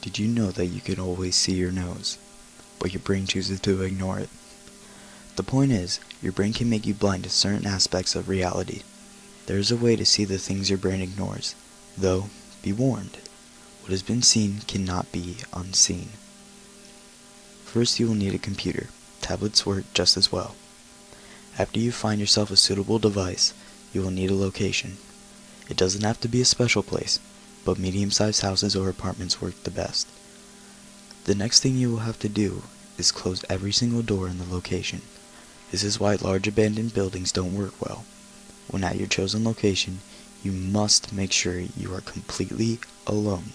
Did you know that you can always see your nose, but your brain chooses to ignore it? The point is, your brain can make you blind to certain aspects of reality. There is a way to see the things your brain ignores, though, be warned, what has been seen cannot be unseen. First, you will need a computer. Tablets work just as well. After you find yourself a suitable device, you will need a location. It doesn't have to be a special place, but medium-sized houses or apartments work the best. The next thing you will have to do is close every single door in the location. This is why large abandoned buildings don't work well. When at your chosen location, you must make sure you are completely alone.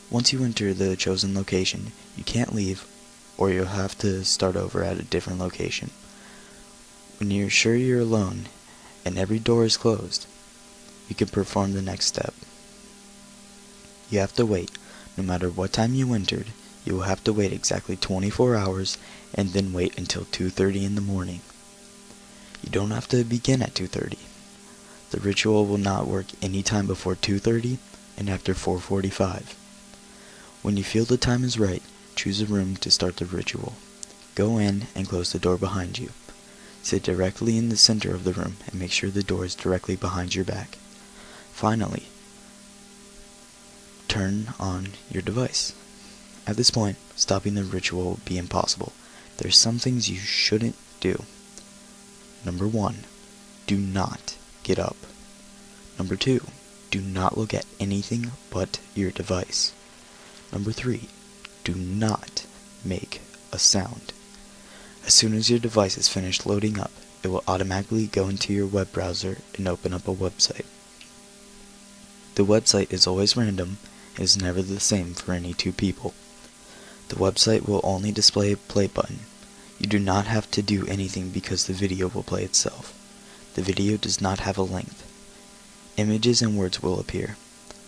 Once you enter the chosen location, you can't leave, or you'll have to start over at a different location. When you're sure you're alone, and every door is closed, you can perform the next step. You have to wait. No matter what time you entered, you will have to wait exactly 24 hours, and then wait until 2:30 in the morning. You don't have to begin at 2:30. The ritual will not work any time before 2:30 and after 4:45. When you feel the time is right, choose a room to start the ritual. Go in and close the door behind you. Sit directly in the center of the room and make sure the door is directly behind your back. Finally, turn on your device. At this point, stopping the ritual will be impossible. There are some things you shouldn't do. Number 1, do not get up. Number 2, do not look at anything but your device. Number 3, do not make a sound. As soon as your device is finished loading up, it will automatically go into your web browser and open up a website. The website is always random and is never the same for any two people. The website will only display a play button. You do not have to do anything because the video will play itself. The video does not have a length. Images and words will appear.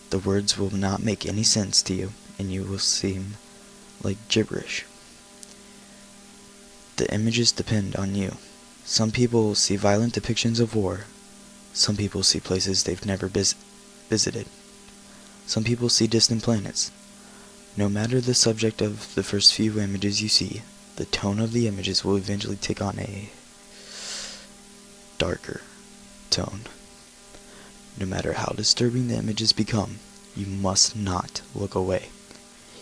The words will not make any sense to you, and you will seem like gibberish. The images depend on you. Some people see violent depictions of war. Some people see places they've never visited. Some people see distant planets. No matter the subject of the first few images you see, the tone of the images will eventually take on a darker tone. No matter how disturbing the images become, you must not look away.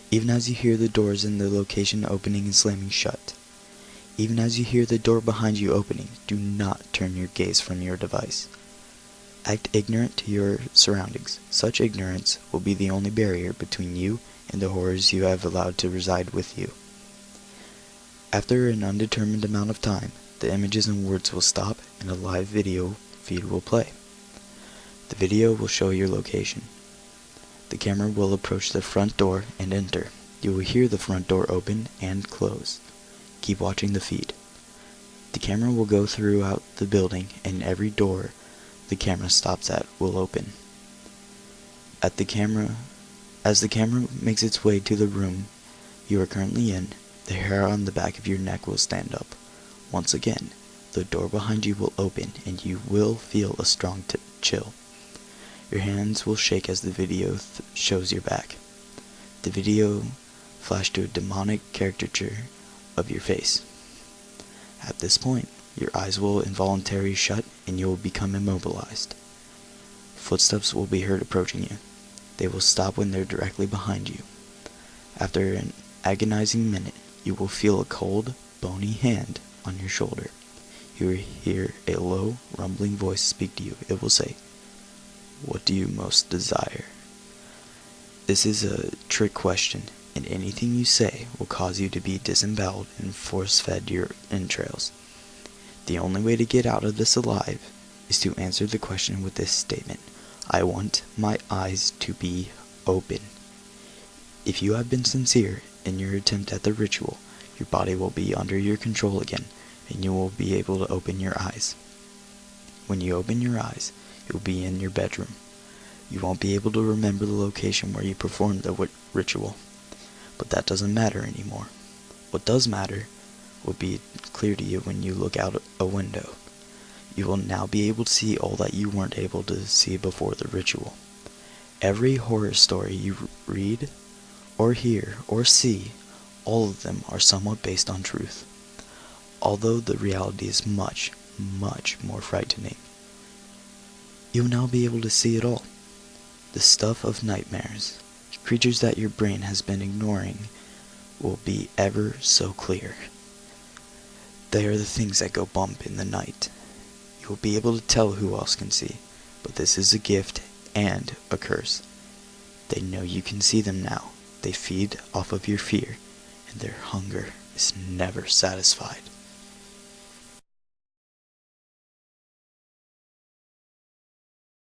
Even as you hear the doors in the location opening and slamming shut. Even as you hear the door behind you opening, do not turn your gaze from your device. Act ignorant to your surroundings. Such ignorance will be the only barrier between you and the horrors you have allowed to reside with you. After an undetermined amount of time, the images and words will stop and a live video feed will play. The video will show your location. The camera will approach the front door and enter. You will hear the front door open and close. Keep watching the feed. The camera will go throughout the building and every door the camera stops at will open. As the camera makes its way to the room you are currently in, the hair on the back of your neck will stand up. Once again, the door behind you will open and you will feel a strong chill. Your hands will shake as the video shows your back. The video flashed to a demonic caricature of your face. At this point, your eyes will involuntarily shut and you will become immobilized. Footsteps will be heard approaching you. They will stop when they're directly behind you. After an agonizing minute, you will feel a cold, bony hand on your shoulder. You will hear a low, rumbling voice speak to you. It will say, "What do you most desire?" This is a trick question, and anything you say will cause you to be disemboweled and force-fed your entrails. The only way to get out of this alive is to answer the question with this statement: I want my eyes to be open. If you have been sincere in your attempt at the ritual, your body will be under your control again, and you will be able to open your eyes. When you open your eyes, you'll be in your bedroom. You won't be able to remember the location where you performed the ritual, but that doesn't matter anymore. What does matter will be clear to you when you look out a window. You will now be able to see all that you weren't able to see before the ritual. Every horror story you read, or hear, or see, all of them are somewhat based on truth, although the reality is much, much more frightening. You will now be able to see it all. The stuff of nightmares, creatures that your brain has been ignoring, will be ever so clear. They are the things that go bump in the night. You will be able to tell who else can see, but this is a gift and a curse. They know you can see them now. They feed off of your fear, and their hunger is never satisfied.